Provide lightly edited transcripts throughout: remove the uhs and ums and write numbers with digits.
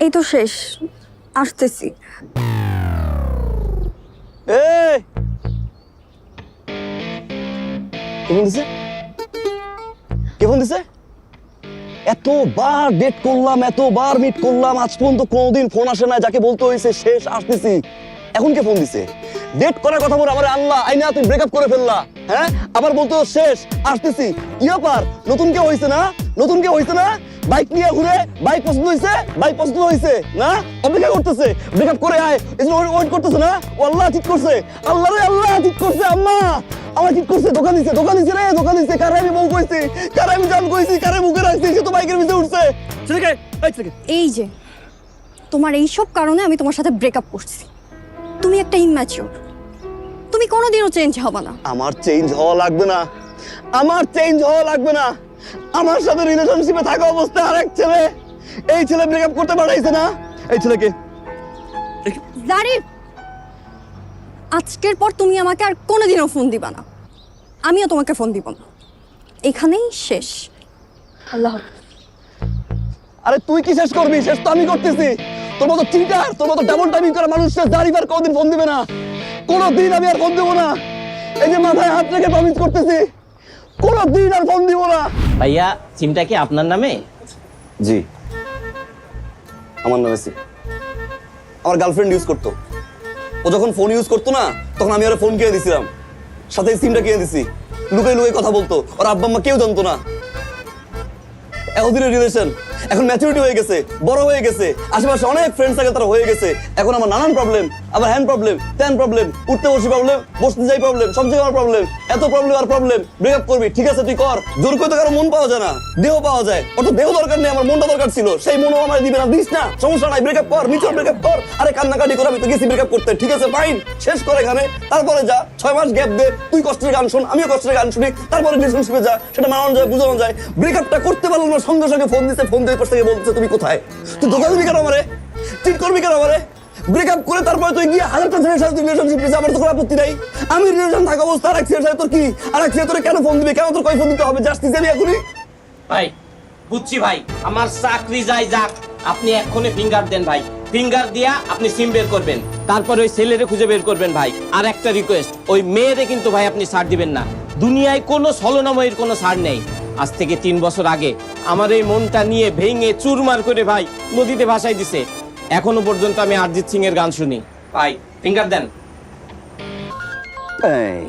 এই তো শেষ, আসতেছি। কে ফোন দিছে? এতবার ডেট করলাম, এতবার মিট করলাম, আজ পর্যন্ত কোনোদিন ফোন আসে না। যাকে বলতে হয়েছে শেষ আসতেছি, এখন কে ফোন দিছে? ডেট করার কথা বলে আমার আল্লাহ আইনা তুমি ব্রেকআপ করে ফেললা। হ্যাঁ, আবার বলতো শেষ আসতেছি। কি ব্যাপার? নতুন কেউ হইছে না? নতুন কেউ হইছে না? বাইক নিয়ে ঘুরে, বাইক পছন্দ হইছে, বাইক পছন্দ হইছে না, অপেক্ষা করতেছে ব্রেকআপ করে আয়, এজন্য ওয়েট করতেছে না। ও আল্লাহ ঠিক করছে, আল্লাহ রে আল্লাহ ঠিক করছে। আম্মা আমার ঠিক করছে, দোকান দিছে, দোকান দিছে রে, দোকান দিছে। কারে আমি বউ কইছি, কারে আমি জান কইছি, কারে মুখে রাখছি, সে তো বাইকের ভিতরে উঠছে। ছেলেকে এই যে তোমার এইসব কারণে আমি তোমার সাথে ব্রেকআপ করছি। তুমি একটা ইম্যাচিওর, তুমি কোনোদিনও চেঞ্জ হবে না। আমার চেঞ্জ হওয়া লাগবে না, আমার চেঞ্জ হওয়া লাগবে না। আমার সাথে রিলেশনশিপে থাকা অবস্থায় আরেক ছেলে, এই ছেলে ব্রেকআপ করতে পারাইছে না। এই ছেলেকে জারিফ, আজকের পর তুমি আমাকে আর কোনোদিনও ফোন দিবা না, আমিও তোমাকে ফোন দিব না। এখানেই শেষ। আল্লাহ হাফেজ। আরে তুই কি শেষ করবি? শেষ তো আমি করতেছি। তোর মতো চিটার, তোর মতো ডাবল টাইমিং করা মানুষ জারিফ আর কোনদিন ফোন দিবে না, কোনদিন আমি আর ফোন দেবো না। এই যে মাথায় হাত রেখে প্রমিস করতেছি, কোনদিন আর ফোন দিব না। ভাইয়া সিমটা কি আপনার নামে? জি, আমার নামে সিম। আমার গার্লফ্রেন্ড ইউজ করতো। ও যখন ফোন ইউজ করতো না, তখন আমি ওর ফোন কিনে দিছিলাম, সাথে সিমটা কিনে দিছি। লুকাই লুকাই কথা বলতো, ওর আব্বা আম্মা কেউ জানতো না। এতদিনের রিলেশন, এখন ম্যাচুরিটি হয়ে গেছে, বড় হয়ে গেছে, আশেপাশে অনেক ফ্রেন্ড সার্কেল তারা হয়ে গেছে। এখন আমার নানান প্রবলেম, আবার হ্যান্ড প্রবলেম, ত্যান প্রবলেম, উঠতে বসে প্রবলেম, বসতে যাই প্রবলেম, সব জায়গায় আমার প্রবলেম। এত প্রবলেম আর প্রবলেম। ব্রেকআপ করবি, ঠিক আছে তুই কর। জোর করে তো কারো মন পাওয়া যায় না, দেহ পাওয়া যায়। ওর তো দেহ দরকার নেই, আমার মনটা দরকার ছিল। সেই মনও আমার দিবে না, দিস না, সমস্যা নাই, ব্রেকআপ কর, মিচুয়াল ব্রেকআপ কর। আরে কান্নাকাটি করে আমি তো গেছি ব্রেকআপ করতে, ঠিক আছে ফাইন, শেষ করে এখানে। তারপরে যা 6 মাস গ্যাপ দে, তুই কষ্টের গান শোন, আমিও কষ্টের গান শুনি, তারপরে রিলেশনশিপে যা, সেটা মানানো যায়, বুঝানো যায়। ব্রেকআপটা করতে পারলো না, সঙ্গে সঙ্গে ফোন দিতে, ফোন দিয়ে থেকে বলছে তুমি কোথায়? তুই দোকান দিবি কেন আমারে? চিট করবি কেন আমারে? ব্রেকআপ করে তারপরে তুই গিয়ে হাজারটা ছেলের সাথে রিলেশনশিপ নিয়ে আমার তো কোনো আপত্তি নাই। আমি রিলেশন থাকা অবস্থা আর এক ছেলের সাথে তোর কি? আর এক ছেলে তোরে কেন ফোন দিবে? কেন তোর কয় ফোন দিতে হবে? জাস্টিস আমি এখনই ভাই বুঝছি ভাই, আমার চাকরি যাই যাক, আপনি এক্ষুনি ফিঙ্গার দেন ভাই। ফিঙ্গার দিয়া আপনি সিম বের করবেন, তারপর ওই ছেলেরে খুঁজে বের করবেন ভাই। আর একটা রিকোয়েস্ট, ওই মেয়েরে কিন্তু ভাই আপনি ছাড় দিবেন না। দুনিয়ায় কোনো ছলনাময়ীর কোনো ছাড় নেই। আজ থেকে 3 বছর আগে আমার এই মনটা নিয়ে ভেঙে চুরমার করে ভাই নদীতে ভাসাই দিছে। এখনো পর্যন্ত আমি অরিজিৎ সিং এর গান শুনি। ভাই ফিঙ্গার দেন। এই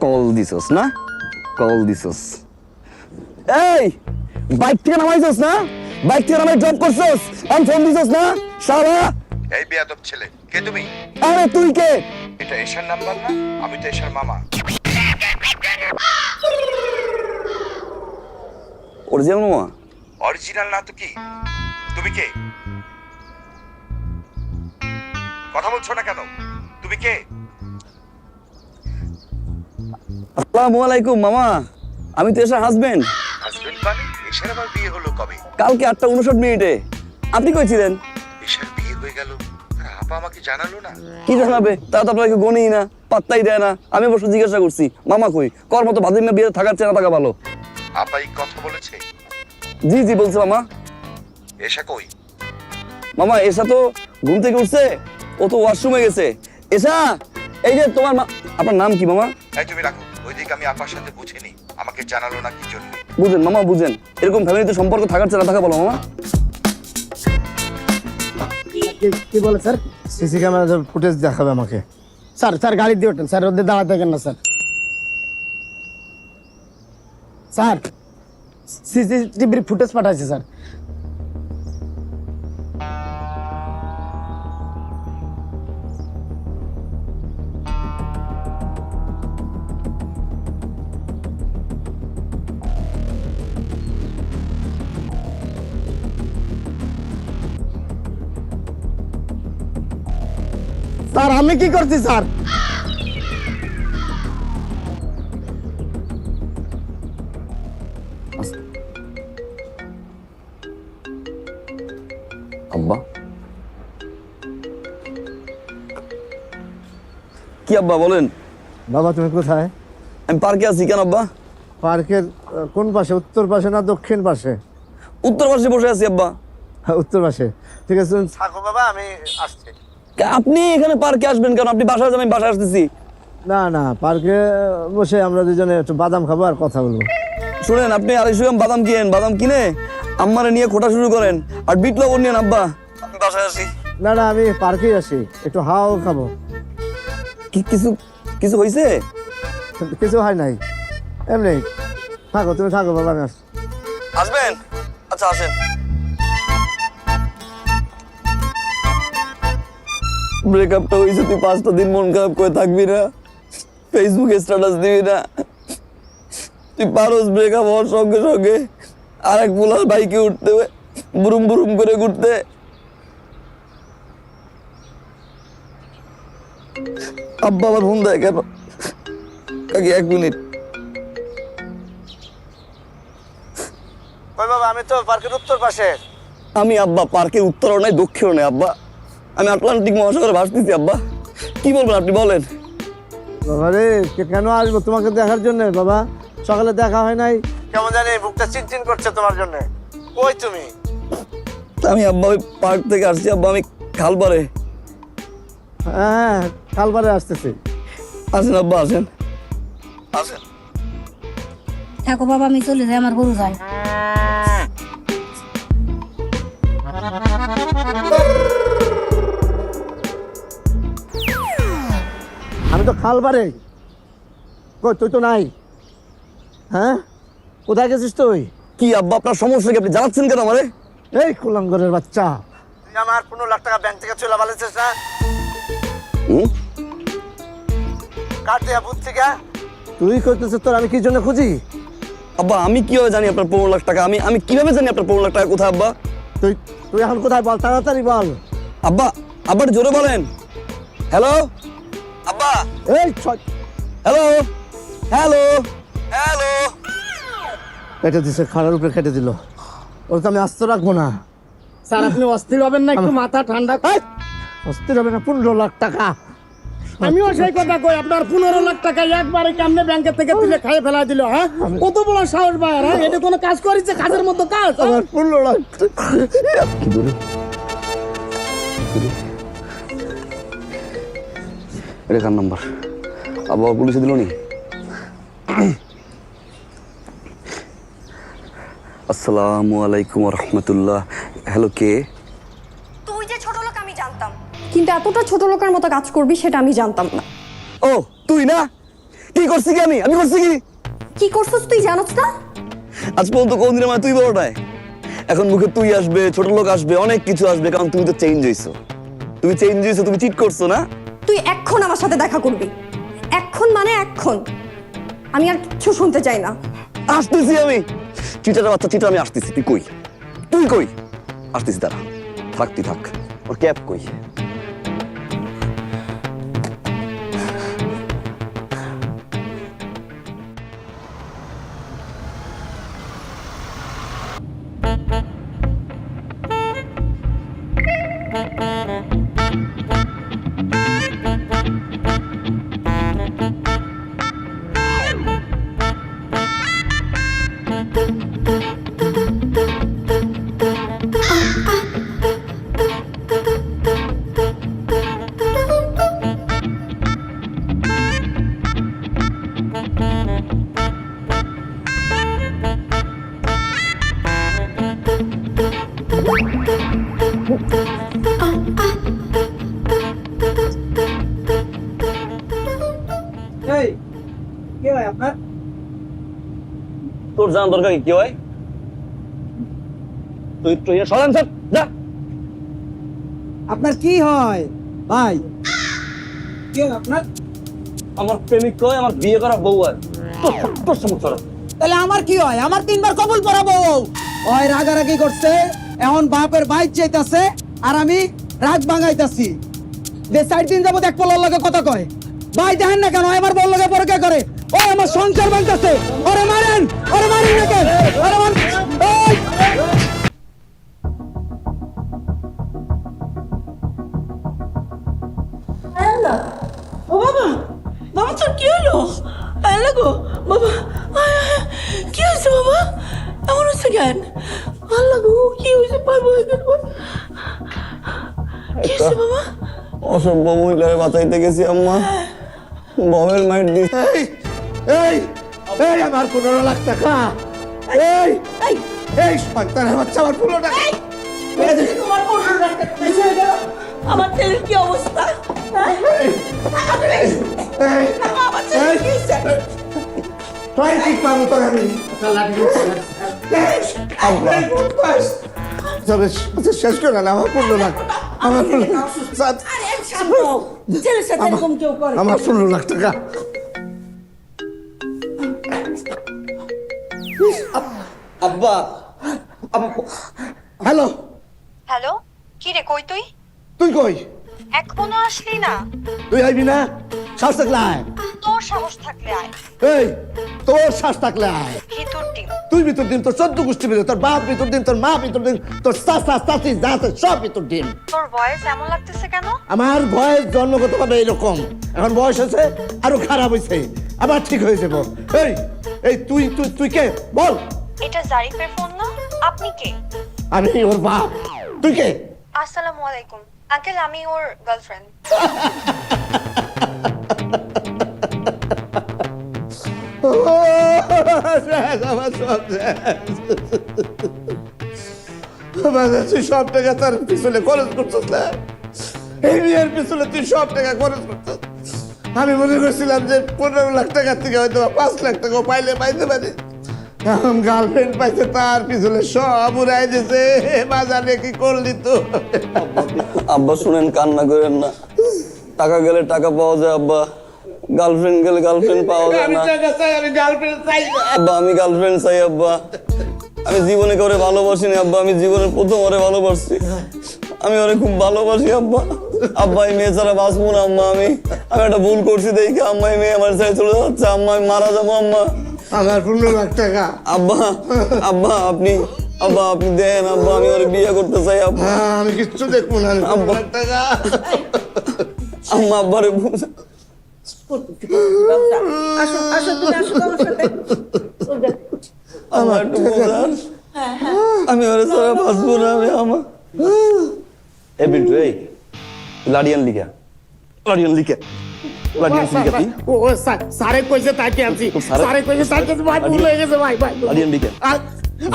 কল দিছস না? কল দিছস। এই বাইক থেকে নামাইছস না? বাইক থেকে নামাই ড্রপ করছস, আর ফোন দিছস না? শালা এই বেয়াদব ছেলে, কে তুমি? আরে তুই কে? এটা এশার নাম্বার না? আমি তো এশার মামা। অরিজিনাল মামা? অরিজিনাল না তো কি? তুমি কে? কথা বলছো না কেন? তুমি কে? আসসালামু আলাইকুম মামা, আমি তো এশার হাজবেন্ড। হাজবেন্ড মানে? এশার আবার বিয়ে হলো কবে? কালকে 8:59 আপনি কই ছিলেন? এশার বিয়ে হয়ে গেল আর আপা আমাকে জানালো না? কি জানাবে? তারা তো আপনাকে গনেই না, পাত্তাই দেয় না। আমি অবশ্য জিজ্ঞাসা করছি মামা কই, কর মতো ভাদিমা বিয়ে থাকার চেনা থাকা ভালো। আপা এই কথা বলেছে? জি জি বলছে মামা। এশা কই? মামা এসা তো ঘুম থেকে উঠছে, ও তো ওয়াশরুমে গেছে। এসা, এই যে তোমার আপনার নাম কি মামা? এই তুমি রাখো, ওইদিকে আমি আপার সাথে বুঝিনি, আমাকে জানালো না কি জন্য। বুঝেন মামা বুঝেন, এরকম ফ্যামিলিতে সম্পর্ক থাকার চেনা থাকা বলো মামা। কি বলে স্যার? সিসি ক্যামেরা ফুটেজ দেখাবে আমাকে। স্যার স্যার গাড়ি দিয়ে ওঠেন স্যার, ওদের দাঁড়াতে থাকেন না স্যার। স্যার সিসিটিভির ফুটেজ পাঠাইছে স্যার। স্যার আমি কি করছি স্যার? আব্বা কি আব্বা বলেন? বাবা তুমি কোথায়? আমি পার্কে আছি। কেন আব্বা? পার্কের কোন পাশে, উত্তর পাশে না দক্ষিণ পাশে? উত্তর পাশে বসে আছি আব্বা। উত্তর পাশে। ঠিক আছে তুমি থাকো বাবা, আমি আসছি। আপনি এখানে পার্কে আসবেন কেন? আপনি বাসায় যান, আমি বাসায় আসতেছি। না না, পার্কে বসে আমরা দুজনে একটু বাদাম খাবো আর কথা বলবো। শুনেন, আপনি 250 গ্রাম বাদাম কিনেন, বাদাম কিনে আম্মারে নিয়ে খোটা শুরু করেন, আর বিট লবণ নিয়েন আব্বা। আমি বাসায় আসি। না না, আমি পার্কেই আসি, একটু হাওয়াও খাবো। কিছু কিছু হয়েছে? কিছু হয় নাই, এমনি থাকো, তুমি থাকো বাবা, আমি আসছি। আসবেন? আচ্ছা আসেন। ব্রেকআপটা হয়েছে, তুই 5টা দিন মন খারাপ করে থাকবি না, ফেসবুকে স্ট্যাটাস দিবি না। তুই পারোস ব্রেকআপ হওয়ার সঙ্গে সঙ্গে আরেক পোলার বাইকে উঠতে, বুরুম বুরুম করে ঘুরতে। আব্বা আবার ফোন দেয় কেন? কাকি 1 মিনিট। ওই বাবা, আমি তো পার্কের উত্তর পাশে। আমি আব্বা পার্কের উত্তরও নাই দক্ষিণও নাই আব্বা, আমি আটলান্টিক মহাসাগরে ভাসতেছি আব্বা। কি বলবেন আপনি বলেন? বাবা রে, কেন আসবো তোমাকে দেখার জন্য বাবা? সকালে দেখা হয় নাই, কেমন জানি বুকটা চিনচিন করছে তোমার জন্য। কই তুমি? আমি আব্বা ওই পার্ক থেকে আসছি আব্বা, আমি খালপাড়ে। হ্যাঁ, কালবারে আসতেছি। আসেন আব্বা, আসেন আসেন। থাকো বাবা, আমি চলে যাই, আমার গরু যায়। আমি তো খালবারে। কই তুই তো নাই? হ্যাঁ, কোথায় গেছিস তুই? কি আব্বা আপনার সমস্যা কি? আপনি জানাচ্ছেন কেন আমারে? এই কুলাঙ্গরের বাচ্চা, তুই আমার 15 লাখ টাকা ব্যাংক থেকে চলে পালাইছিস না? কার দেয়া বুদ্ধি থেকে? তুই কইতেছিস তোর আমি কি জন্য খুঁজি? আব্বা আমি কিভাবে জানি আপনার 15 লাখ টাকা? আমি কিভাবে জানি আপনার 15 লাখ টাকা কোথায় আব্বা? তুই তুই এখন কোথায় বল, তাড়াতাড়ি বল। আব্বা আব্বা জোরে বলেন। হ্যালো আব্বা, এই হ্যালো হ্যালো হ্যালো। কেটে দিছে, খাড়ার উপরে কেটে দিল। ওর তো আমি আস্ত রাখবো না। স্যার আপনি অস্থির হবেন না, একটু মাথা ঠান্ডা। অস্থির হবে না? 15 লাখ টাকা। আমিও সেই কথা কই, আপনার 15 লাখ টাকা একবারে কেমনে ব্যাংকের থেকে তুলে খাইয়ে ফেলা দিল? হ্যাঁ, কত বড় সাহস ভাই! হ্যাঁ, এটা কোনো কাজ করেছে? কাজের মতো কাজ? আমার 15 লাখ এটা কার নাম্বার? আব্বা পুলিশে দিল নি? আসসালামু আলাইকুম রহমতুল্লাহ। হ্যালো, কে? তুই যে ছোট লোক আমি জানতাম, কিন্তু এতটা ছোট লোকের মতো কাজ করবি সেটা আমি জানতাম না। ও তুই না? কি করছি কি আমি করছি কি? কি করছিস তুই জানোস না? আজ পর্যন্ত কোনদিন আমার তুই বড়টায়, এখন মুখে তুই আসবে, ছোট লোক আসবে, অনেক কিছু আসবে, কারণ তুমি তো চেঞ্জ হইছো। তুমি চেঞ্জ হইছো, তুমি চিট করছো না? তুই এখন আমার সাথে দেখা করবি, এখন মানে এখন। আমি আর কিছু শুনতে চাই না। আসতেছি আমি, চিটার বাচ্চা চিটা, আমি আসতেছি। তুই কই? তুই কই? আসতেছি, তারা থাক, তুই থাক। ওর ক্যাব কই? এই কি হয় আপনার? তোর জানার দরকার কি হয়? তুই একটু সরান স্যার, যা। আপনার কি হয় ভাই? কি হয় আপনার? আমার প্রেমিক কয়, আমার বিয়ে করা বউ আর তোর সমস্যা। তাহলে আমার কি হয়? আমার 3 বার কবুল পড়াবো। ওই রাগারাগি করছে, এখন বাপের বাইক চাইতাছে, আর আমি রাগ ভাঙাইতাছি। যে 4 দিন যাবত এক পোলার লগে কথা কয়। ভাই দেখেন না কেন আমার বল লগে পরকে করে? ও আমার সংসার ভাঙতাছে। ওরে মারেন না কেন? ওরে মারেন। ওই ও বাবা, বাবা তোর কি হলো? এলো গো বাবা, কি হয়েছে বাবা? এমন হচ্ছে কেন? ভালো গো, কি হয়েছে পারবো কি হয়েছে বাবা? অসভ্য মহিলারে বাঁচাইতে গেছি আম্মা, বমের মাইট দিস। এই এই এই আমার 15 লাখ টাকা, এই এই, এই সন্তানের বাচ্চা আমার 15 টাকা। তোমার 15 লাখ টাকা বেশি হয়ে গেল। আমার ছেলের কি অবস্থা? হ্যাঁ? এই আমার ছেলের কি হয়েছে? তুই ঠিক পাবো তোর আমি। শেষ করে না আমার 15 লাখ, আমার 15 লাখ, আরে শান্ত হও। ছেলের সাথে এরকম কেউ করে? আমার 15 লাখ টাকা। আব্বা, হ্যালো, হ্যালো, কি রে কই তুই? তুই কই? এখনো আসলি না? তুই আইবি না? শ্বাস থাকলে আয়। তোর সাহস থাকলে আয়। এই তোর শ্বাস থাকলে আয়। ভিতর টিম। তুই ভিতর দিন, তোর 14 গোষ্ঠী ভিতর, তোর বাপ ভিতর দিন, তোর মা ভিতর দিন, তোর চাচা চাচি যা আছে সব ভিতর দিন। তোর ভয়েস এমন লাগতেছে কেন? আমার বয়স জন্মগতভাবে এইরকম, এখন বয়স হয়েছে আরো খারাপ হয়েছে, আবার ঠিক হয়ে যাবো। এই এই তুই তুই তুই কে বল? এটা জারিফের ফোন না? আপনি কে? আমি ওর বাপ। তুই কে? আসসালামু আলাইকুম আঙ্কেল, আমি ওর গার্লফ্রেন্ড। আমার সব তুই সব টাকা তার পিছনে খরচ করছিস না, এই বিয়ের পিছনে তুই সব টাকা খরচ করছিস। আমি মনে করছিলাম যে 15 লাখ টাকার থেকে হয়তো 5 লাখ টাকা পাইলে পাইতে পারি, এখন গার্লফ্রেন্ড পাইছে তার পিছনে সব উড়াই দিছে। বাজারে কি করলি তো? আব্বা শুনেন, কান্না করেন না। টাকা গেলে টাকা পাওয়া যায় আব্বা, গার্লফ্রেন্ড গেলে গার্লফ্রেন্ড পাওয়া যায় আমি না। টাকা চাই, আমি গার্লফ্রেন্ড চাই না। আব্বা আমি গার্লফ্রেন্ড চাই আব্বা, আমি জীবনে কাউরে ভালোবাসিনি আব্বা, আমি জীবনের প্রথম ওরে ভালোবাসছি, আমি ওরে খুব ভালোবাসি আব্বা। আব্বা এই মেয়ে ছাড়া বাঁচবো না আম্মা, আমি একটা ভুল করছি দেখে আম্মা এই মেয়ে আমার ছেড়ে চলে যাচ্ছে আম্মা, আমি মারা যাবো আম্মা। আমার 15 লাখ টাকা। আব্বা আব্বা আপনি আব্বা আপনি দেন আব্বা, আমি ওরে বিয়ে করতে চাই আব্বা। আমি কিচ্ছু দেখবো না, 15 লাখ টাকা। আম্মা আব্বারে বুঝা, আসো আসো, তুমি আসো আমার সাথে। আমার একটু বুঝান, আমি ওরে ছাড়া বাঁচবো না আমি আমার। এ বিট্টু, এই লাডিয়ান লিখা, লাডিয়ান লিখা, লাডিয়ান লিখা তুই ও সারে কইছে তাকে আনছি, সারে কইছে তাকে ভাই ভুল হয়ে গেছে ভাই ভাই। লাডিয়ান লিখা,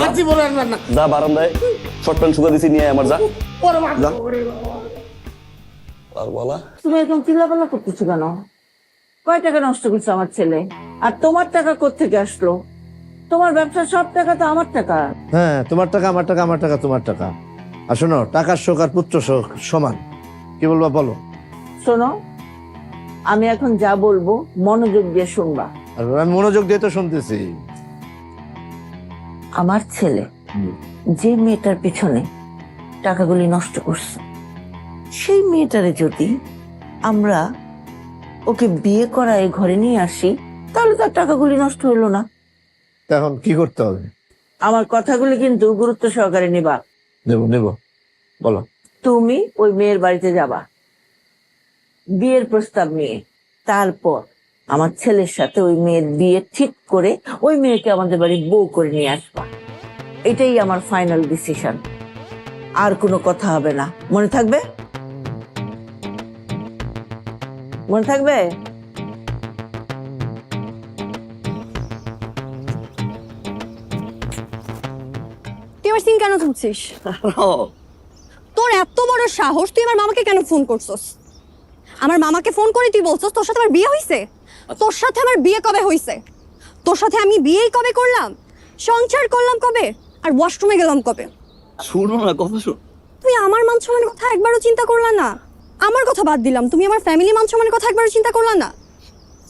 আজি বলে আর না। যা বারান্দায় শর্ট প্যান্ট শুকা দিছি নিয়ে আয় আমার, যা ওরে বাবা, যা। ওরে বাবা। আর বলা তুমি এরকম চিল্লাপাল্লা করতেছো কেন? কয় টাকা নষ্ট করছো আমার ছেলে? আর তোমার টাকা কোত্থেকে আসলো? তোমার ব্যবসার সব টাকা তো আমার টাকা। হ্যাঁ, তোমার টাকা আমার টাকা, আমার টাকা তোমার টাকা। আর শোনো, টাকার শোক আর পুত্র শোক সমান। কি বলবা বলো? শোনো, আমি এখন যা বলবো মনোযোগ দিয়ে শুনবা। আর আমি মনোযোগ দিয়ে তো শুনতেছি। আমার ছেলে যে মেয়েটার পিছনে টাকাগুলি নষ্ট করছে, সেই মেয়েটারে যদি আমরা ওকে বিয়ে করায় ঘরে নিয়ে আসি, তাহলে তার টাকাগুলি নষ্ট হইলো না। এখন কি করতে হবে? আমার কথাগুলি কিন্তু গুরুত্ব সহকারে নিবা। নেব নেব, বলো। তুমি ওই মেয়ের বাড়িতে যাবা বিয়ের প্রস্তাব নিয়ে, তারপর আমার ছেলের সাথে ওই মেয়ের বিয়ে ঠিক করে ওই মেয়েকে আমাদের বাড়ির বউ করে নিয়ে আসবা। এটাই আমার ফাইনাল ডিসিশন। আর কোনো কথা হবে না, মনে থাকবে? মনে থাকবে? তুই আমার সিন কেন তুলছিস? তোর এত বড় সাহস, তুই আমার মামাকে কেন ফোন করছস? আমার মামাকে ফোন করে তুই বলছস তোর সাথে আমার বিয়ে হইছে? তোর সাথে আমার বিয়ে কবে হইছে? তোর সাথে আমি বিয়েই কবে করলাম? সংসার করলাম কবে? আর ওয়াশরুমে গেলাম কবে? শুনো না, কথা শোন। তুই আমার মান সম্মানের কথা একবারও চিন্তা করলা না? আমার কথা বাদ দিলাম, তুমি আমার ফ্যামিলি মান সম্মানের কথা একবারও চিন্তা করলা না?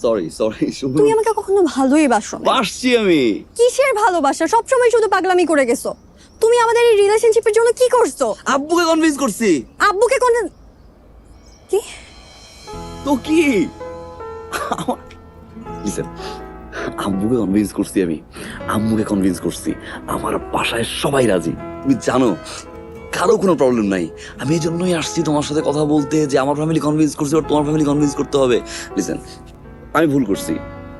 সরি সরি, শুনো। তুমি আমাকে কখনো ভালোই বাসো না। বাসছি আমি। কিসের ভালোবাসা? সবসময় শুধু পাগলামি করে গেছো। তুমি আমাদের এই রিলেশনশিপের জন্য কি করছো? আব্বুকে কনভিন্স করছি। আব্বুকে কোন কি? তো কি লিসেন, আব্বুকে কনভিন্স করছি আমি, আম্মুকে কনভিন্স করছি, আমার বাসায় সবাই রাজি। তুমি জানো কারো কোনো প্রবলেম নাই। আমি এই জন্যই আসছি তোমার সাথে কথা বলতে, যে আমার ফ্যামিলি কনভিন্স করছি আর তোমার ফ্যামিলি কনভিন্স করতে হবে। লিসেন, আমি ভুল করছি,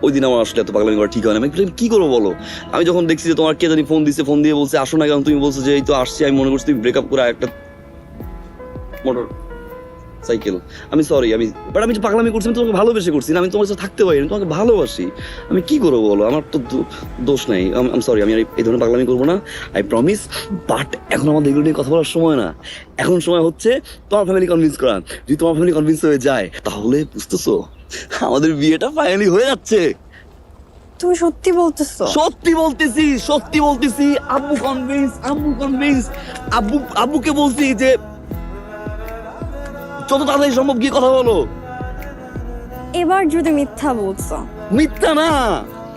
ওই দিন আমার আসলে এত পাগলামি করা ঠিক হয় না। আমি বললাম, কি করবো বলো? আমি যখন দেখছি যে তোমার কে জানি ফোন দিছে, ফোন দিয়ে বলছে আসো না কেন, তুমি বলছো যে এই তো আসছি, আমি মনে করছি তুমি ব্রেকআপ করে একটা মোটর সাইকেল। আমি সরি, বাট আমি যে পাগলামি করছি, আমি তোমাকে ভালোবেসে করছি না, আমি তোমার সাথে থাকতে পারি, আমি তোমাকে ভালোবাসি। আমি কি করবো বলো? আমার তো দোষ নাই। আমি সরি, আমি আর এই ধরনের পাগলামি করবো না, আই প্রমিস। বাট এখন আমাদের এগুলো নিয়ে কথা বলার সময় না, এখন সময় হচ্ছে তোমার ফ্যামিলি কনভিন্স করা। যদি তোমার ফ্যামিলি কনভিন্স হয়ে যায় তাহলে বুঝতেছো আমাদের বিয়েটা ফাইনালি হয়ে যাচ্ছে। তুমি সত্যি বলতেছো? সত্যি বলতেছি, সত্যি বলতেছি। আব্বু কনভিন্স। আব্বুকে বলছি যে যত তাড়াতাড়ি সম্ভব গিয়ে কথা বলো। এবার যদি মিথ্যা বলছো? মিথ্যা না,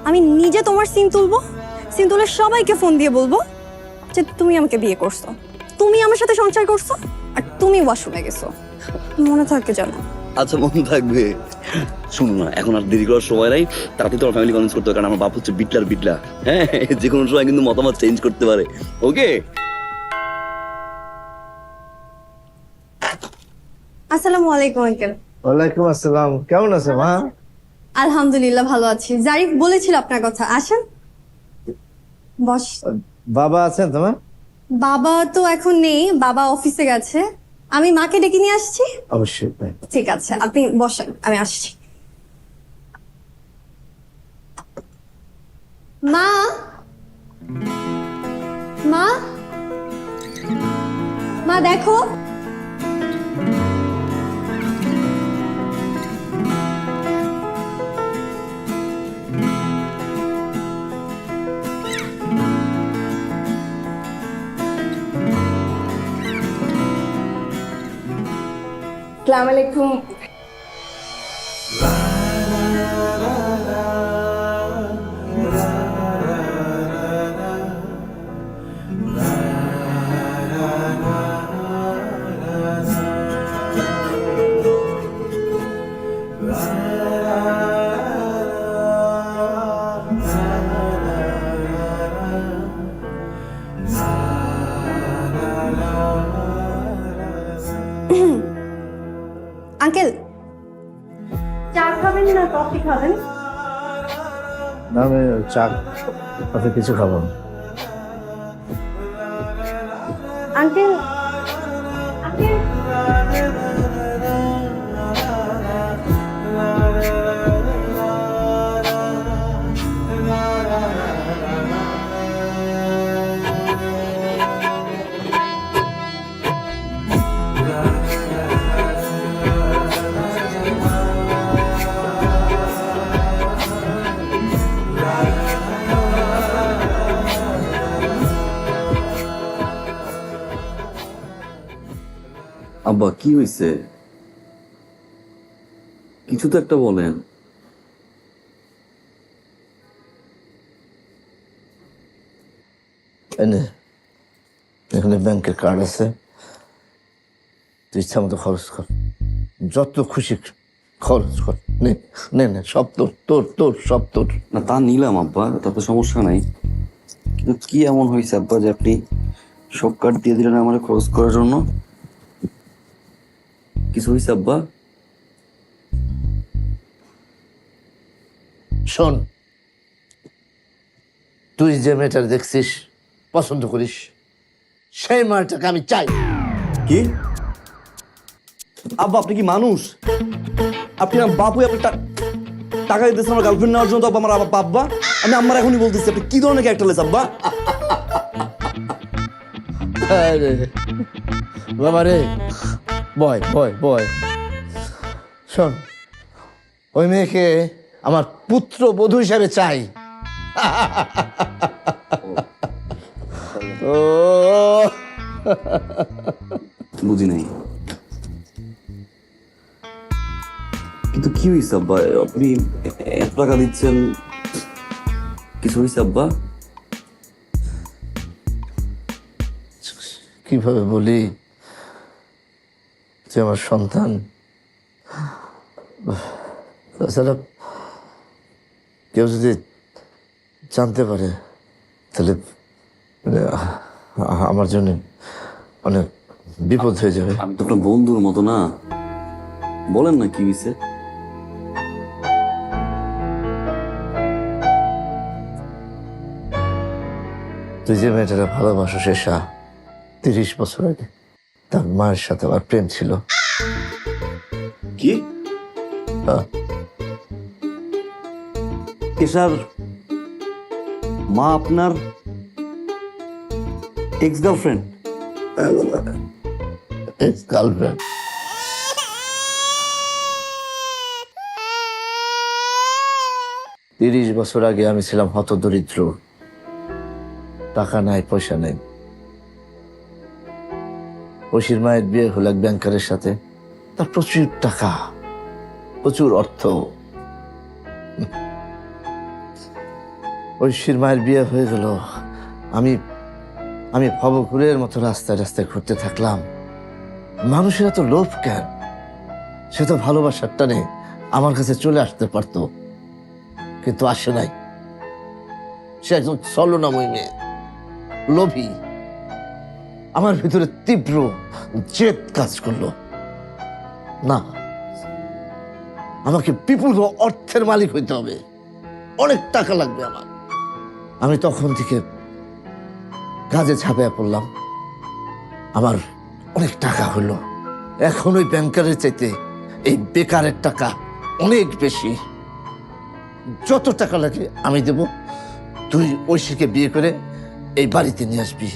আমি নিজে তোমার সিম তুলবো, সিম তুলে সবাইকে ফোন দিয়ে বলবো যে তুমি আমাকে বিয়ে করছো, তুমি আমার সাথে সংসার করছো, আর তুমি ওয়াশরুমে গেছো। মনে থাকে জানো? আচ্ছা মনে থাকবে। শুনো না, এখন আর দেরি করার সময় নাই, তাড়াতাড়ি তোমার ফ্যামিলি কনভিন্স করতে হবে, কারণ আমার বাপ হচ্ছে বিটলা। হ্যাঁ, যে কোনো সময় কিন্তু মতামত চেঞ্জ করতে পারে। ওকে? আসসালামু আলাইকুম আঙ্কেল। ওয়ালাইকুম আসসালাম, কেমন আছে মা? আলহামদুলিল্লাহ ভালো আছি। জারিফ বলেছিল আপনার কথা, আসেন বস। বাবা আছেন তোমার? বাবা তো এখন নেই, বাবা অফিসে গেছে। আমি মাকে ডেকে নিয়ে আসছি। অবশ্যই। ঠিক আছে, আপনি বসেন, আমি আসছি। মা, মা, মা দেখো। আসসালামু আলাইকুম। আঙ্কেল, চা খাবেন না কফি খাবেন? না, আমি চা কফি কিছু খাবো না। আঙ্কেল, আঙ্কেল, আব্বা কি হয়েছে? কিছু তো একটা বলেন। এখানে ব্যাংকের কার্ড আছে, তুই ইচ্ছা মতো খরচ কর, যত খুশি খরচ কর। নে, সব তোর সব তোর। না তা নিলাম আব্বা, তাতে সমস্যা নাই, কিন্তু কি এমন হয়েছে আব্বা যে আপনি সব কার্ড দিয়ে দিলেন আমার খরচ করার জন্য? কিছু হয়েছে আব্বা? শোন, তুই যে মেয়েটার দেখছিস, পছন্দ করিস, সেই মেয়েটাকে আমি চাই। কি আব্বা, আপনি কি মানুষ? আপনি আমার বাপু, আপনি টাকা দিতেছেন আমার গার্লফ্রেন্ড নেওয়ার জন্য? আমার আব্বা, আমি আমার এখনই বলতেছি, আপনি কি ধরনের ক্যারেক্টারলেস আব্বা? বাবা রে, বয়। শোন, ওই মেয়েকে আমার পুত্র বধূ হিসাবে চাই। ও বুঝি নাই, কিন্তু কি হয়েছে আব্বা? আপনি এত টাকা দিচ্ছেন, কিছু হয়েছে আব্বা? কিভাবে বলি যে আমার সন্তান, তাছাড়া কেউ যদি জানতে পারে তাহলে আমার জন্য অনেক বিপদ হয়ে যাবে। আমি তো আপনার বন্ধুর মতো না, বলেন না কি হয়েছে। তুই যে মেয়েটাকে ভালোবাসো শেষা 30 বছর আগে তার মায়ের সাথে আমার প্রেম ছিল। কি হ্যাঁ। এসার মা আপনার এক্স গার্লফ্রেন্ড? Ex girlfriend. তিরিশ বছর আগে আমি ছিলাম হতদরিদ্র, টাকা নাই পয়সা নেই। ঐশীর মায়ের বিয়ে হলো এক ব্যাংকারের সাথে, তার প্রচুর টাকা, প্রচুর অর্থ। ঐশীর মায়ের বিয়ে হয়ে গেল, আমি আমি ভবঘুরের মতো রাস্তায় রাস্তায় ঘুরতে থাকলাম। মানুষের এত লোভ কেন? সে তো ভালোবাসার টানে আমার কাছে চলে আসতে পারতো, কিন্তু আসে নাই। সে একজন ছলনাময়ী মেয়ে, লোভী। আমার ভিতরে তীব্র জেদ কাজ করলো, না, আমাকে বিপুল অর্থের মালিক হইতে হবে, অনেক টাকা লাগবে আমার। আমি তখন থেকে কাজে ঝাঁপিয়ে পড়লাম। আমার অনেক টাকা হলো। এখন ওই ব্যাংকারের চাইতে এই বেকারের টাকা অনেক বেশি। যত টাকা লাগে আমি দেব, তুই ঐশীকে বিয়ে করে এই বাড়িতে নিয়ে আসবি,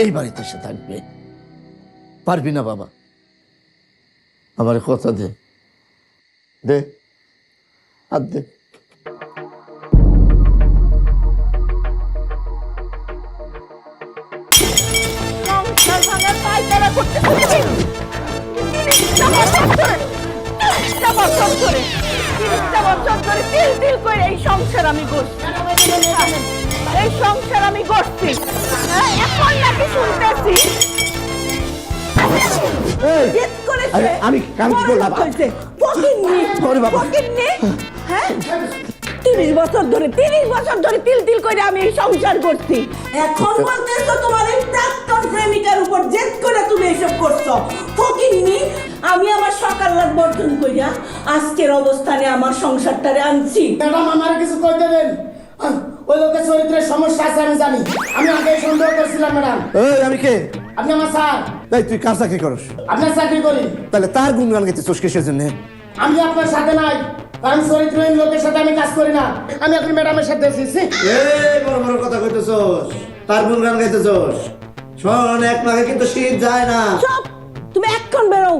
এই বাড়িতে সে থাকবে। পারবি না বাবা? আমার কথা দে, দে, আর দে। এই সংসার আমি করছি, এই সংসার আমি করছি, এখন নাকি শুনতেছি আমি কাম করলাম। 30 বছর ধরে তিল তিল করে আমি এই সংসার করছি। এখন বলতেছো তোমার এই প্রাক্তন প্রেমিকার উপর জেদ করে তুমি এসব করছো। ফকিন্নি, আমি আমার সকাল রাত বর্জন কইরা আজকের অবস্থানে আমার সংসারটারে আনছি। ম্যাডাম আমার কিছু কইতে দেন, ওই লোকের চরিত্রের সমস্যা আছে আমি জানি। আমি আগে সন্দেহ করছিলাম ম্যাডাম। এই আমি কে? আপনি আমার স্যার। এই তুই কার চাকরি করস? আপনার চাকরি করি। তাহলে তার গুণগান গাইতেছিস কিসের জন্য? আমি আপনার সাথে নাই, কারণ চরিত্রহীন লোকের সাথে আমি কাজ করি না। আমি এখন ম্যাডামের সাথে এসেছি। এই বড় বড় কথা কইতেছস, তার গুণগান গাইতেছস। শোন, এক নাকে কিন্তু শীত যায় না। চুপ! তুমি এখন বেরো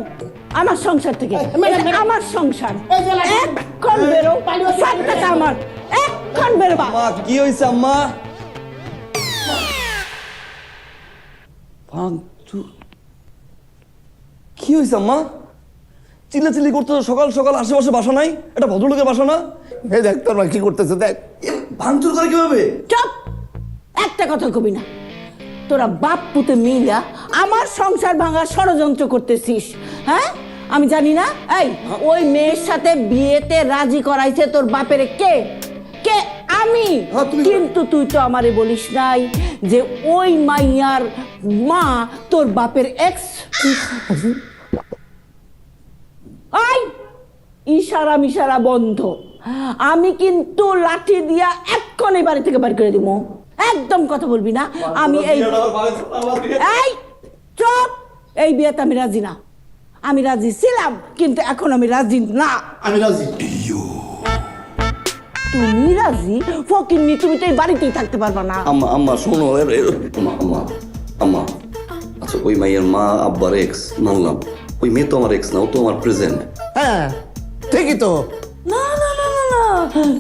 আমার সংসার থেকে। এটা আমার সংসার, এখন বেরো। সংসারটা আমার, এখন বেরোবা। মা কি হয়েছে আম্মা? কি হয়েছে আম্মা? চিল্লাচিল্লি করতে সকাল সকাল আশেপাশে বাসা নাই? এটা ভদ্রলোকের বাসা না? এই দেখ তোর মা কি করতেছে, দেখ। ভাঙচুর করে কিভাবে? চুপ! একটা কথা কবি না। তোরা বাপ পুতে মিলা আমার সংসার ভাঙার ষড়যন্ত্র করতেছিস, হ্যাঁ? আমি জানি না। এই ওই মেয়ের সাথে বিয়েতে রাজি করাইছে তোর বাপের কে? কে? আমি। কিন্তু তুই তো আমারে বলিস নাই যে ওই মাইয়ার মা তোর বাপের এক্স। আই ইশারা মিশারা বন্ধ। আমি কিন্তু লাঠি দিয়া এক্ষুনি বাড়ি থেকে বের করে দিব। একদম কথা বলবি না। আমি এই চুপ! এই বিয়েতে আমি রাজি না। আমি রাজি ছিলাম, কিন্তু এখন আমি রাজি না। আমি রাজি। তুমি রাজি? ফকিন্নি, তুমি তো এই বাড়িতেই থাকতে পারবা না। আম্মা আম্মা শোনো, আম্মা আম্মা আম্মা, আচ্ছা ওই মাইয়ের মা আব্বার এক্স মানলাম, ওই মেয়ে তো আমার এক্স না, ও তো আমার প্রেজেন্ট। হ্যাঁ ঠিকই তো। না না না না না,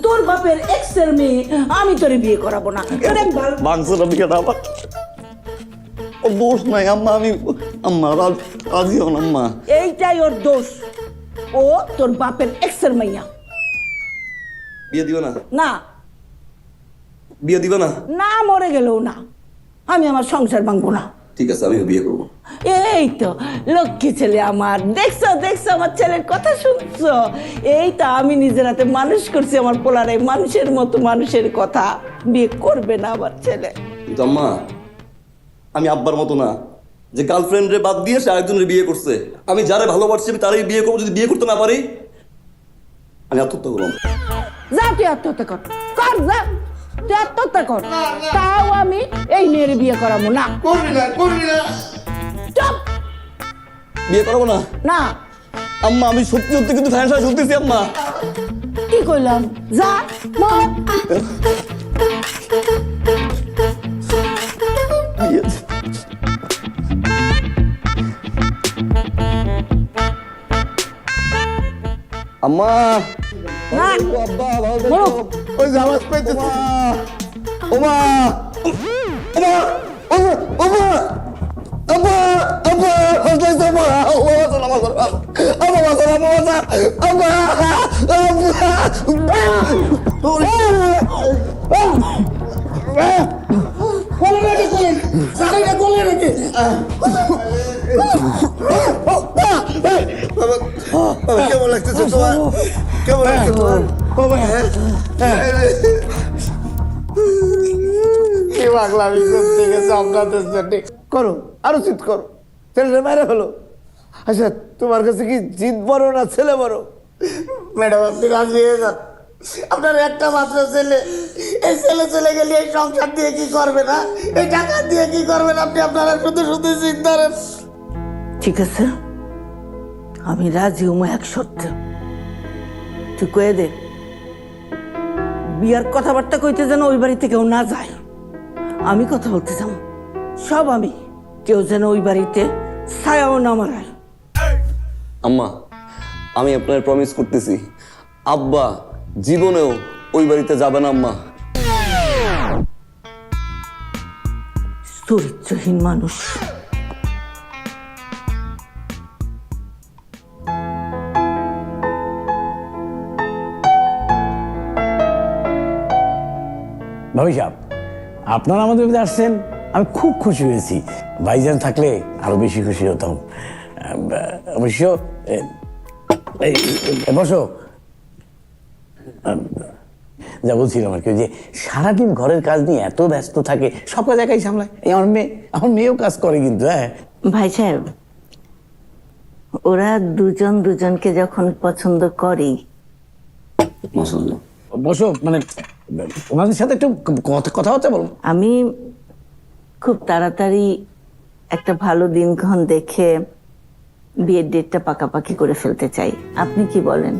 তোর বাপের এক্স এর মেয়ে আমি তোরে বিয়ে করাবো না। ভাঙচুর বিয়ে না, ও দোষ নাই আম্মা। আমি আম্মা রাজি হন আম্মা। এইটাই ওর দোষ। ও তোর বাপের এক্স এর মাইয়া। বিয়ে দিও না? না। বিয়ে দিবে না? না, মরে গেলেও না। আমি আমার সংসার ভাঙবো না। ঠিক আছে, আমিও বিয়ে করবো। এই তো লক্ষ্মী ছেলে আমার। দেখছো দেখছো, আমার ছেলের কথা শুনছো? এই তো আমি নিজের হাতে মানুষ করছি আমার পোলারে, মানুষের মতো মানুষের কথা। বিয়ে করবে না আমার ছেলে। কিন্তু আম্মা, আমি আব্বার মতো না যে গার্লফ্রেন্ড রে বাদ দিয়ে সে আরেকজনের বিয়ে করছে। আমি যারে ভালোবাসছি আমি তারই বিয়ে করবো। যদি বিয়ে করতে না পারি আমি আত্মহত্যা করবো। যা তুই আত্মহত্যা কর, কর যা। তুই আত্মহত্যা কর, তাও আমি এই মেয়ের বিয়ে করাবো না। করবি না, করবি না। চুপ! বিয়ে করবো না না, আম্মা, আমি সত্যি সত্যি কিন্তু ফ্যান সাথে শুনতেছি আম্মা। কি কইলাম? যা মর। আম্মা, না, ও আব্বা, ভালো থেকো। মরো। ওই যে আওয়াজ পাইতেছি। ওমা, ওমা, ওমা, ওমা, আব্বা, আব্বা, হাসলাইছে আম্মা, আল্লাহ বাঁচান, আমার বাঁচান, আম্মা বাঁচান, আম্মা বাঁচান, আব্বা, কোলে রেখে কোলে, সাইডে কোলে রেখে। বাবা, কেমন লাগতেছে তোমার? কেমন লাগছে তোমার? কি পাগলামি করতে গেছে আপনাদের জন্য। করো, আরো জিদ করো, ছেলেটা মেরে হলো। আচ্ছা, তোমার কাছে কি জিদ বড় না ছেলে বড়? ম্যাডাম, আপনি রাজি হয়ে যান। আপনার একটা মাত্র ছেলে, এই ছেলে চলে গেলে এই সংসার দিয়ে কি করবে না, এই টাকা দিয়ে কি করবেন আপনি? আপনারা শুধু শুধু চিন্তা করেন। ঠিক আছে, আমি রাজি হবো এক শর্তে। তুই কয়ে দে, বিয়ার কথাবার্তা কইতে যেন ওই বাড়িতে কেউ না যায়। আমি কথা বলতে যাব, সব আমি, কেউ যেন ওই বাড়িতে ছায়াও না মারায়। আম্মা, আমি আপনার প্রমিস করতেছি, আব্বা জীবনেও ওই বাড়িতে যাবে না আম্মা। চরিত্রহীন মানুষ। ভাবি সাহেব, আপনারা আমাদের মধ্যে আসছেন, আমি খুব খুশি হয়েছি। ভাইজান থাকলে আরো বেশি খুশি হতাম। অবশ্য বসো। যা বলছিলাম আর কি, যে সারাদিন ঘরের কাজ নিয়ে এত ব্যস্ত থাকে, সব কাজ একাই সামলায়। এই আমার মেয়েও কাজ করে কিন্তু। হ্যাঁ ভাই সাহেব, ওরা দুজন দুজনকে যখন পছন্দ করে, বসো, মানে ওনাদের সাথে একটু কথাবার্তা বলো। আমি খুব তাড়াতাড়ি একটা ভালো দিনক্ষণ দেখে বিয়ের ডেটটা পাকাপাকি করে ফেলতে চাই। আপনি কি বলেন?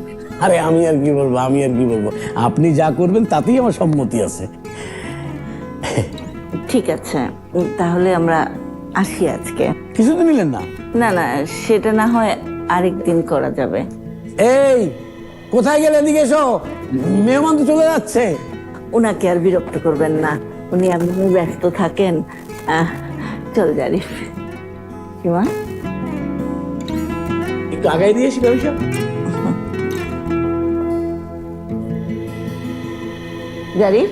আরে আমি আর কি বলবো, আপনি যা করবেন তাতেই আমার সম্মতি আছে। ঠিক আছে, তাহলে আমরা আসি আজকে। কিছুদিন নিলেন না? না না, সেটা না হয় আরেকদিন করা যাবে। এই কোথায় গেলে? এদিকে এসো, মেহমান তো চলে যাচ্ছে। ওনাকে আর বিরক্ত করবেন না, উনি আপনি ব্যস্ত থাকেন। চল জারিফ, সীমা একটু আগাই দিয়েছি ব্যবসা। জারিফ,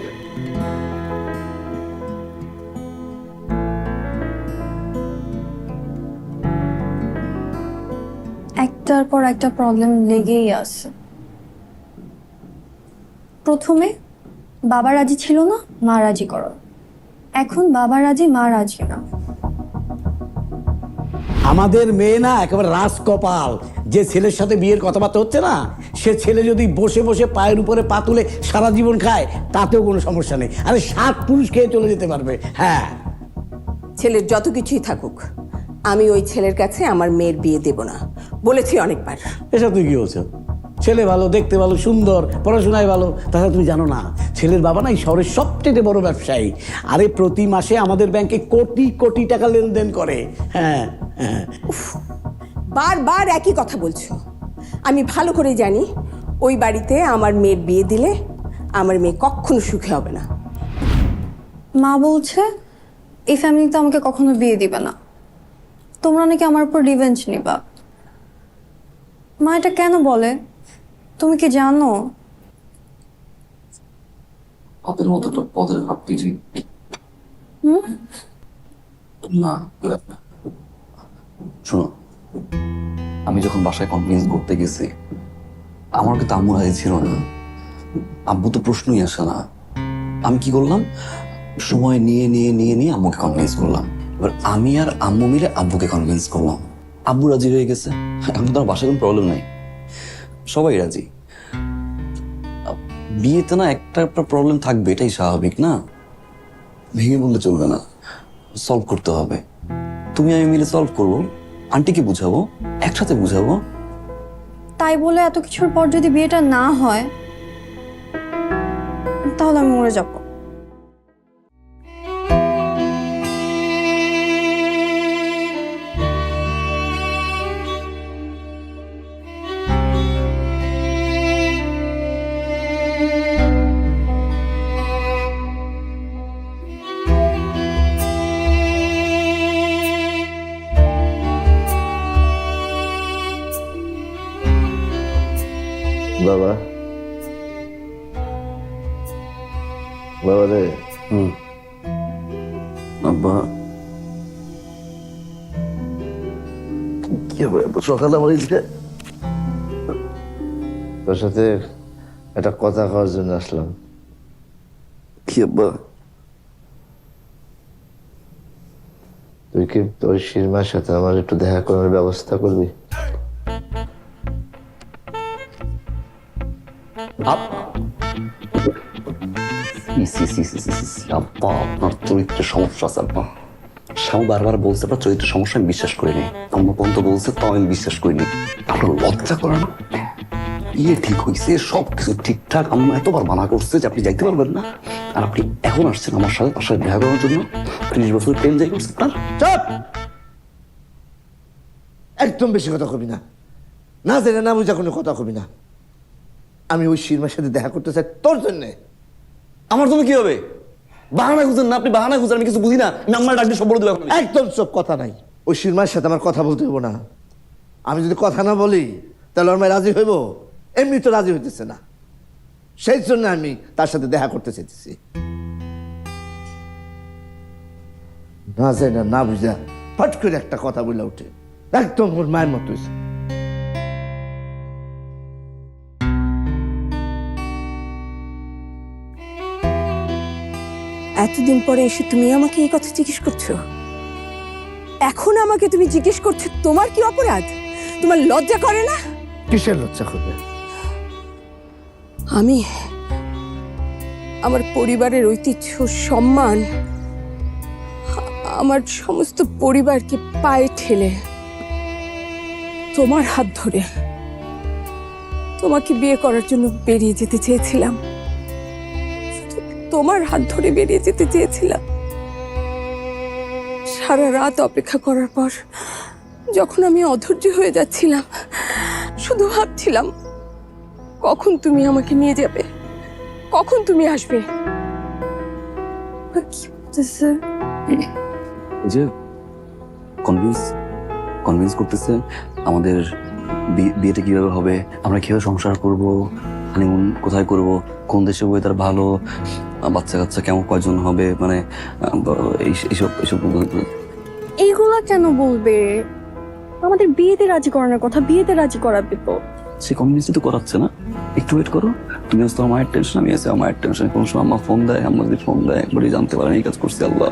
একটার পর একটা প্রবলেম লেগেই আছে। প্রথমে বাবা রাজি ছিল না, মা রাজি করো। এখন বাবা রাজি, মা রাজি না। আমাদের মেয়ে না একেবারে রাজকপাল। যে ছেলের সাথে বিয়ের কথাবার্তা হচ্ছে না, সে ছেলে যদি বসে বসে পায়ের উপরে পা তুলে সারা জীবন খায়, তাতেও কোনো সমস্যা নেই। আরে 7 পুরুষ খেয়ে চলে যেতে পারবে। হ্যাঁ, ছেলের যত কিছুই থাকুক, আমি ওই ছেলের কাছে আমার মেয়ের বিয়ে দেব না, বলেছি অনেকবার। এসব তুই কি বলছো? ছেলে ভালো, দেখতে ভালো, সুন্দর, পড়াশোনায় ভালো। তাছাড়া তুমি জানো না, ছেলের বাবা না এই শহরের সবচেয়ে বড় ব্যবসায়ী। আরে প্রতি মাসে আমাদের ব্যাংকে কোটি কোটি টাকা লেনদেন করে। হ্যাঁ হ্যাঁ। বারবার একই কথা বলছো। আমি ভালো করে জানি ওই বাড়িতে আমার মেয়ের বিয়ে দিলে আমার মেয়ে কখনো সুখে হবে না। মা বলছে এই ফ্যামিলিতে আমাকে কখনো বিয়ে দিবে না, তোমরা নাকি আমার উপর রিভেঞ্জ নিবা। মা এটা কেন বলে তুমি কি জানো? পদের মতো তো পদের ভাব কিছুই না। শোনো, আমি যখন বাসায় কনভিন্স করতে গেছি, আমার কিন্তু আম্মু রাজি ছিল না। আব্বু তো প্রশ্নই আসে না। আমি কি করলাম, সময় নিয়ে নিয়ে নিয়ে নিয়ে আম্মুকে কনভিন্স করলাম। এবার আমি আর আম্মু মিলে আব্বুকে কনভিন্স করলাম। আব্বু রাজি হয়ে গেছে। এখন তো আমার বাসায় কোনো প্রবলেম নাই, সবাই রাজি। বিয়েতে না একটা প্রবলেম থাকবে, এটাই স্বাভাবিক না? ভেঙে বললে চলবে না, সলভ করতে হবে। তুমি আমি মিলে সলভ করবো, আন্টিকে বুঝাবো, একসাথে বুঝাবো। তাই বলে এত কিছুর পর যদি বিয়েটা না হয় তাহলে আমি মরে যাব। বাবা, বাবা রে। আব্বা কি হবে সকালে আমার তোর সাথে একটা কথা কওয়ার জন্য আসলাম। কি আব্বা? তুই কি তোর শিরমার সাথে আমার একটু দেখা করার ব্যবস্থা করবি? আব্বা, আপনার চরিত্রের সমস্যা আছে আব্বা। শ্যাম বারবার বলছে আপনার চরিত্রের সমস্যা, আমি বিশ্বাস করিনি। আম্মা পর্যন্ত বলছে, তাও আমি বিশ্বাস করিনি। আপনার লজ্জা করে না? বিয়ে ঠিক হয়েছে, সবকিছু ঠিকঠাক, আম্মা এতবার মানা করছে যে আপনি যাইতে পারবেন না, আর আপনি এখন আসছেন আমার সাথে, তার সাথে দেখা করার জন্য। 30 বছর প্রেম যাই করছে তার। চুপ! একদম বেশি কথা কবি না, না জেনে না বুঝা কোনো কথা কবি না। আমি ওই শিরমার সাথে দেখা করতে চাই তোর জন্যে। আমার জন্য কি হবে? বাহানা খুঁজেন না, আপনি বাহানা খুঁজেন, আমি কিছু বুঝি না। আমি আমার ডাক দিয়ে সব বলে দেবো এখন। একদম সব কথা নাই। ওই শিরমার সাথে আমার কথা বলতে হইব না। আমি যদি কথা না বলি তাহলে ওর মায় রাজি হইব? এমনি তো রাজি হইতেছে না, সেই জন্য আমি তার সাথে দেখা করতে চাইতেছি। না যায় না, না বুঝা ফট করে একটা কথা বলে উঠে, একদম ওর মায়ের মতো হয়েছে। এতদিন পরে এসে তুমি আমাকে এই কথা জিজ্ঞেস করছো? এখন আমাকে তুমি জিজ্ঞেস করছো তোমার কি অপরাধ? তোমার লজ্জা করে না? কিসের লজ্জা করবে? আমি আমার পরিবারের ঐতিহ্য, সম্মান, আমার সমস্ত পরিবারকে পায়ে ঠেলে তোমার হাত ধরে তোমাকে বিয়ে করার জন্য বেরিয়ে যেতে চেয়েছিলাম। তোমার হাত ধরে বেরিয়ে যেতে চেয়েছিলাম। সারা রাত অপেক্ষা করার পর যখন আমি অধৈর্য হয়ে যাচ্ছিলাম, শুধু ভাবছিলাম কখন তুমি আমাকে নিয়ে যাবে, কখন তুমি আসবে। কি বলতেছে? যে কনভিন্স করতেছে আমাদের বিয়েটা কিভাবে হবে, আমরা কিভাবে সংসার করব, হানিমুন কোথায় করব, কোন দেশে বই তার ভালো, বাচ্চা কাচ্চা কেমন কয়জন হবে, মানে এইসব এইগুলা কেন বলবে? আমাদের বিয়েতে রাজি করানোর কথা, বিয়েতে রাজি করাবে তো। সে কনভিন্স তো করাচ্ছে না। একটু ওয়েট করো, তুমি আজ তো আমার টেনশন, আমি আছি আমার টেনশন। কোন সময় আমার ফোন দেয়, আমার যদি ফোন দেয় একবারই জানতে পারে এই কাজ করছি। আল্লাহ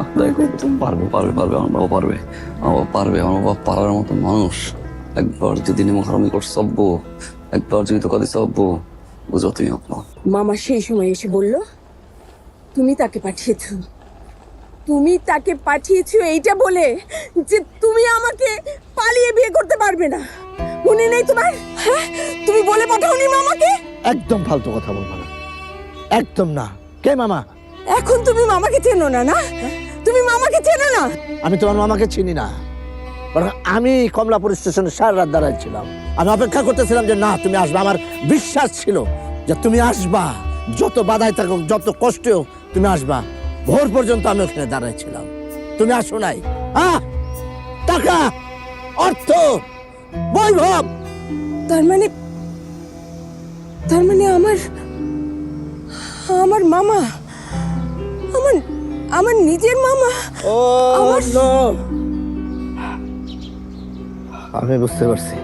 পারবে পারবে পারবে, আমার বাবা পারবে, আমার বাবা পারবে, আমার বাবা পারার মতো মানুষ। একবার যদি নেমখারামি করছে সব্বো, একবার যদি তো কাঁদে সব্বো, বুঝো তুমি আপা। মামা সেই সময় এসে বলল তুমি তাকে পাঠিয়েছো, তুমি তাকে পাঠিয়েছো এইটা বলে যে তুমি আমাকে পালিয়ে বিয়ে করতে পারবে না। মনে নেই তোমার? হ্যাঁ, তুমি বলে পাঠাওনি মামাকে? একদম ফালতু কথা বলবো না, একদম না। কে মামা? এখন তুমি মামাকে চেনো না? না, তুমি মামাকে চেনো না? আমি তোমার মামাকে চিনি না, বরং আমি কমলাপুর স্টেশনে সারা রাত দাঁড়াইছিলাম। আমি অপেক্ষা করতেছিলাম যে না তুমি আসবে। আমার বিশ্বাস ছিল যে তুমি আসবা, যত বাধায় থাকুক, যত কষ্ট হোক তুমি আসবা। ভোর পর্যন্ত আমি ওখানে দাঁড়াইছিলাম, তুমি আসো নাই। হ্যাঁ, টাকা, অর্থ, বৈভব। তার মানে আমার মামা, আমার নিজের মামা। ও আমি বুঝতে পারছি,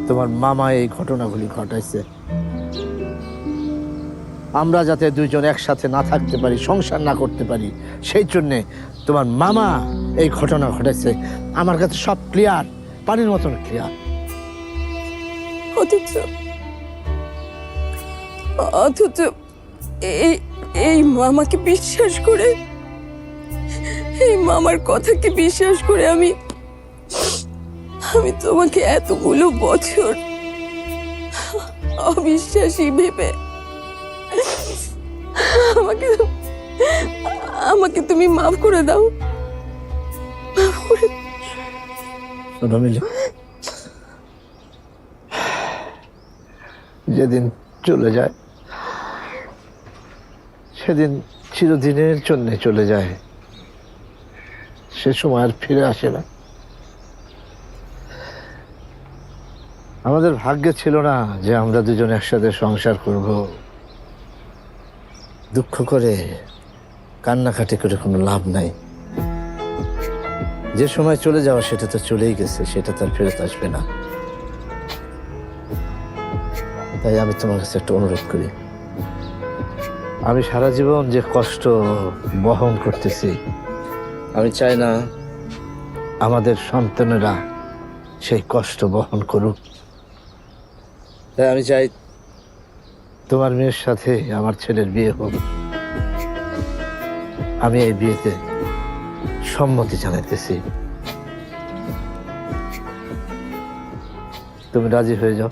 তোমার মামা এই ঘটনাগুলি ঘটাইছে। আমরা যাতে দুইজন একসাথে না থাকতে পারি, সংসার না করতে পারি, সেই জন্যে তোমার মামা এই ঘটনা ঘটাইছে। আমার কাছে সব ক্লিয়ার, পানির মতন ক্লিয়ার। অথচ এই মামাকে বিশ্বাস করে, এই মামার কথাকে বিশ্বাস করে আমি তোমাকে এতগুলো বছর অবিশ্বাসী ভেবে আমাকে তুমি মাফ করে দাও। মাফ করে শোনো মিলি, যেদিন চলে যায় সেদিন চিরদিনের জন্য চলে যায়, সে সময় আর ফিরে আসে না। আমাদের ভাগ্যে ছিল না যে আমরা দুজন একসাথে সংসার করব। দুঃখ করে কান্নাকাটি করে কোনো লাভ নাই। যে সময় চলে যাওয়া সেটা তো চলেই গেছে, সেটা তো আর ফেরত আসবে না। তাই আমি তোমার কাছে একটা অনুরোধ করি, আমি সারা জীবন যে কষ্ট বহন করতেছি, আমি চাই না আমাদের সন্তানেরা সেই কষ্ট বহন করুক। তাই আমি চাই তোমার মেয়ের সাথে আমার ছেলের বিয়ে হোক। আমি এই বিয়েতে সম্মতি জানাইতেছি, তুমি রাজি হয়ে যাও।